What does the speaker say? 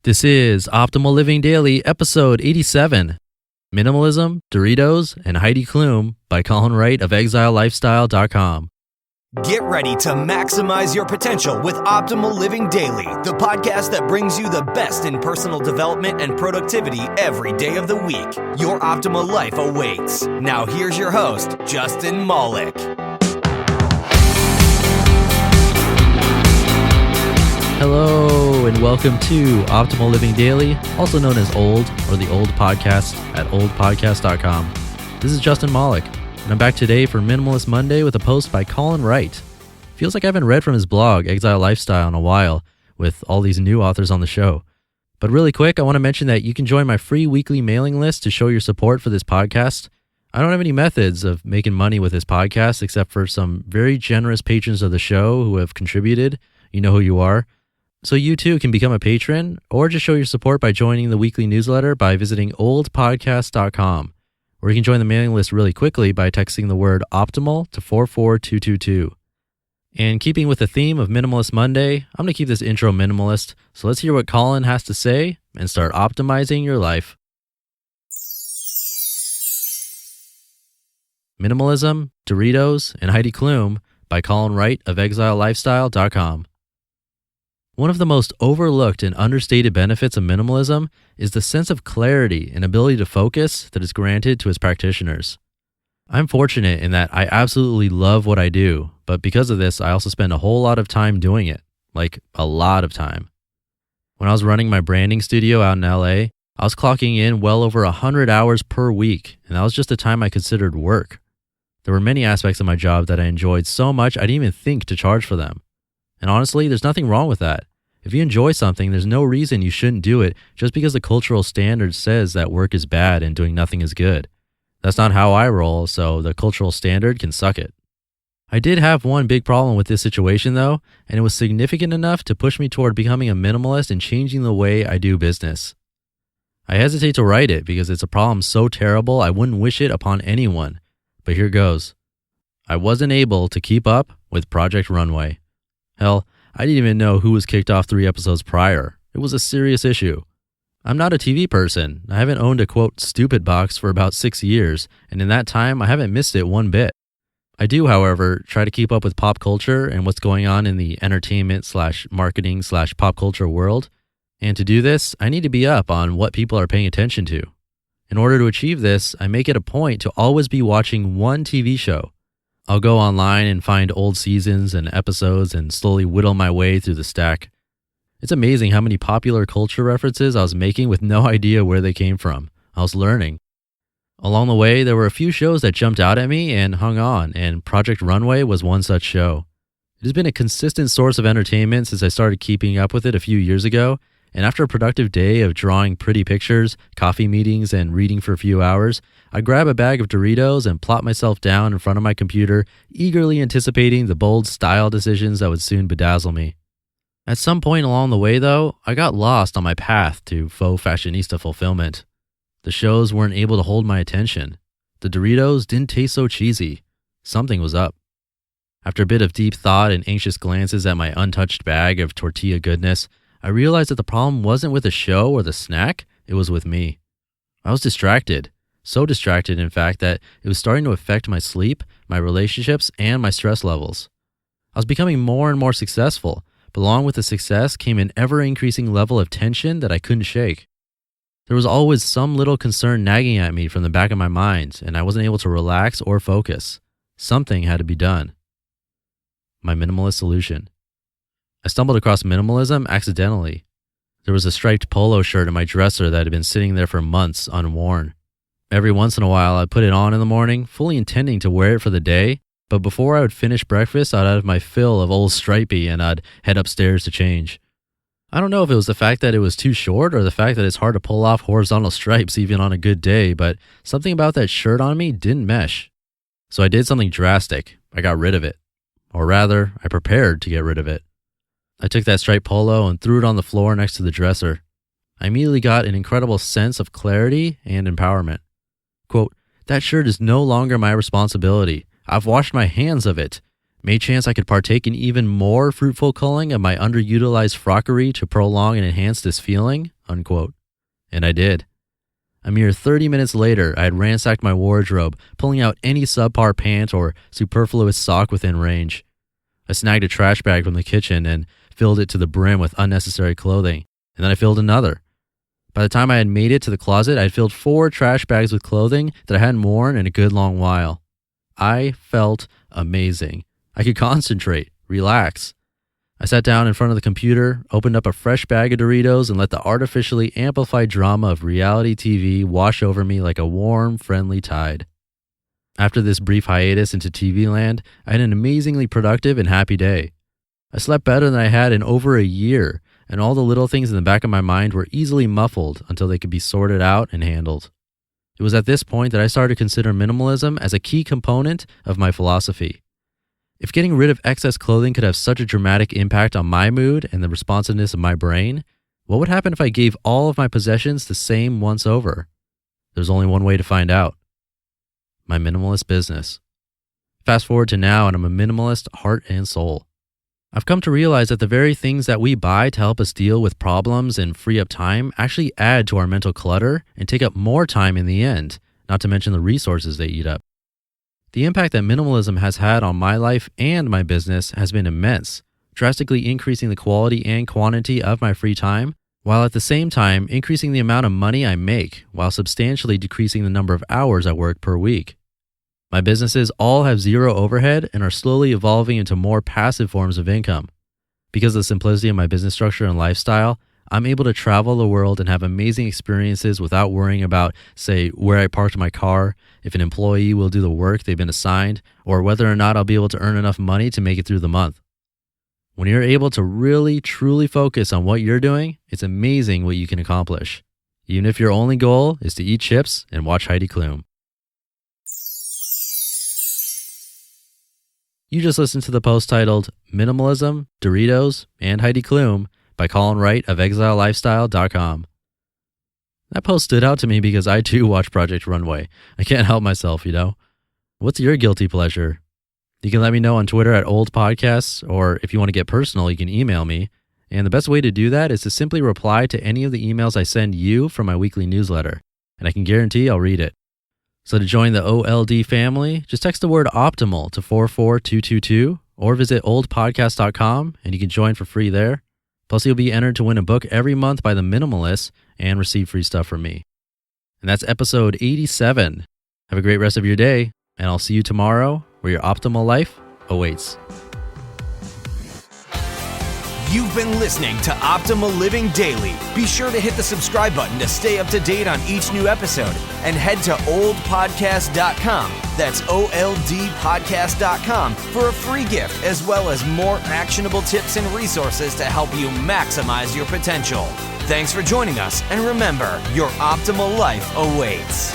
This is Optimal Living Daily, episode 87, Minimalism, Doritos, and Heidi Klum by Colin Wright of ExileLifestyle.com. Get ready to maximize your potential with Optimal Living Daily, the podcast that brings you the best in personal development and productivity every day of the week. Your optimal life awaits. Now here's your host, Justin Malik. Hello, and welcome to Optimal Living Daily, also known as OLD, or the Old Podcast at oldpodcast.com. This is Justin Malik, and I'm back today for Minimalist Monday with a post by Colin Wright. Feels like I haven't read from his blog, Exile Lifestyle, in a while, with all these new authors on the show. But really quick, I want to mention that you can join my free weekly mailing list to show your support for this podcast. I don't have any methods of making money with this podcast, except for some very generous patrons of the show who have contributed. You know who you are. So you too can become a patron or just show your support by joining the weekly newsletter by visiting oldpodcast.com, or you can join the mailing list really quickly by texting the word optimal to 44222. And keeping with the theme of Minimalist Monday, I'm going to keep this intro minimalist, so let's hear what Colin has to say and start optimizing your life. Minimalism, Doritos, and Heidi Klum by Colin Wright of ExileLifestyle.com. One of the most overlooked and understated benefits of minimalism is the sense of clarity and ability to focus that is granted to its practitioners. I'm fortunate in that I absolutely love what I do, but because of this, I also spend a whole lot of time doing it, like a lot of time. When I was running my branding studio out in LA, I was clocking in well over 100 hours per week, and that was just the time I considered work. There were many aspects of my job that I enjoyed so much I didn't even think to charge for them. And honestly, there's nothing wrong with that. If you enjoy something, there's no reason you shouldn't do it just because the cultural standard says that work is bad and doing nothing is good. That's not how I roll, so the cultural standard can suck it. I did have one big problem with this situation though, and it was significant enough to push me toward becoming a minimalist and changing the way I do business. I hesitate to write it because it's a problem so terrible I wouldn't wish it upon anyone, but here goes. I wasn't able to keep up with Project Runway. Hell, I didn't even know who was kicked off 3 episodes prior. It was a serious issue. I'm not a TV person. I haven't owned a quote stupid box for about 6 years, and in that time, I haven't missed it one bit. I do, however, try to keep up with pop culture and what's going on in the entertainment/marketing/pop culture world. And to do this, I need to be up on what people are paying attention to. In order to achieve this, I make it a point to always be watching one TV show. I'll go online and find old seasons and episodes and slowly whittle my way through the stack. It's amazing how many popular culture references I was making with no idea where they came from. I was learning. Along the way, there were a few shows that jumped out at me and hung on, and Project Runway was one such show. It has been a consistent source of entertainment since I started keeping up with it a few years ago, and after a productive day of drawing pretty pictures, coffee meetings, and reading for a few hours, I'd grab a bag of Doritos and plop myself down in front of my computer, eagerly anticipating the bold style decisions that would soon bedazzle me. At some point along the way, though, I got lost on my path to faux fashionista fulfillment. The shows weren't able to hold my attention. The Doritos didn't taste so cheesy. Something was up. After a bit of deep thought and anxious glances at my untouched bag of tortilla goodness, I realized that the problem wasn't with the show or the snack, it was with me. I was distracted. So distracted, in fact, that it was starting to affect my sleep, my relationships, and my stress levels. I was becoming more and more successful, but along with the success came an ever-increasing level of tension that I couldn't shake. There was always some little concern nagging at me from the back of my mind, and I wasn't able to relax or focus. Something had to be done. My minimalist solution. I stumbled across minimalism accidentally. There was a striped polo shirt in my dresser that had been sitting there for months unworn. Every once in a while, I'd put it on in the morning, fully intending to wear it for the day, but before I would finish breakfast, I'd have my fill of old stripey and I'd head upstairs to change. I don't know if it was the fact that it was too short or the fact that it's hard to pull off horizontal stripes even on a good day, but something about that shirt on me didn't mesh. So I did something drastic. I got rid of it. Or rather, I prepared to get rid of it. I took that striped polo and threw it on the floor next to the dresser. I immediately got an incredible sense of clarity and empowerment. Quote, "That shirt is no longer my responsibility. I've washed my hands of it. May chance I could partake in even more fruitful culling of my underutilized frockery to prolong and enhance this feeling, unquote. And I did. A mere 30 minutes later, I had ransacked my wardrobe, pulling out any subpar pant or superfluous sock within range. I snagged a trash bag from the kitchen and filled it to the brim with unnecessary clothing, and then I filled another. By the time I had made it to the closet, I had filled 4 trash bags with clothing that I hadn't worn in a good long while. I felt amazing. I could concentrate, relax. I sat down in front of the computer, opened up a fresh bag of Doritos, and let the artificially amplified drama of reality TV wash over me like a warm, friendly tide. After this brief hiatus into TV land, I had an amazingly productive and happy day. I slept better than I had in over a year, and all the little things in the back of my mind were easily muffled until they could be sorted out and handled. It was at this point that I started to consider minimalism as a key component of my philosophy. If getting rid of excess clothing could have such a dramatic impact on my mood and the responsiveness of my brain, what would happen if I gave all of my possessions the same once over? There's only one way to find out. My minimalist business. Fast forward to now, and I'm a minimalist heart and soul. I've come to realize that the very things that we buy to help us deal with problems and free up time actually add to our mental clutter and take up more time in the end, not to mention the resources they eat up. The impact that minimalism has had on my life and my business has been immense, drastically increasing the quality and quantity of my free time, while at the same time increasing the amount of money I make, while substantially decreasing the number of hours I work per week. My businesses all have zero overhead and are slowly evolving into more passive forms of income. Because of the simplicity of my business structure and lifestyle, I'm able to travel the world and have amazing experiences without worrying about, say, where I parked my car, if an employee will do the work they've been assigned, or whether or not I'll be able to earn enough money to make it through the month. When you're able to really, truly focus on what you're doing, it's amazing what you can accomplish, even if your only goal is to eat chips and watch Heidi Klum. You just listened to the post titled Minimalism, Doritos, and Heidi Klum by Colin Wright of ExileLifestyle.com. That post stood out to me because I too watch Project Runway. I can't help myself, you know. What's your guilty pleasure? You can let me know on Twitter at oldpodcasts, or if you want to get personal, you can email me. And the best way to do that is to simply reply to any of the emails I send you from my weekly newsletter, and I can guarantee I'll read it. So to join the OLD family, just text the word optimal to 44222 or visit oldpodcast.com and you can join for free there. Plus, you'll be entered to win a book every month by the Minimalists and receive free stuff from me. And that's episode 87. Have a great rest of your day, and I'll see you tomorrow where your optimal life awaits. You've been listening to Optimal Living Daily. Be sure to hit the subscribe button to stay up to date on each new episode and head to oldpodcast.com. That's OLDpodcast.com for a free gift as well as more actionable tips and resources to help you maximize your potential. Thanks for joining us, and remember, your optimal life awaits.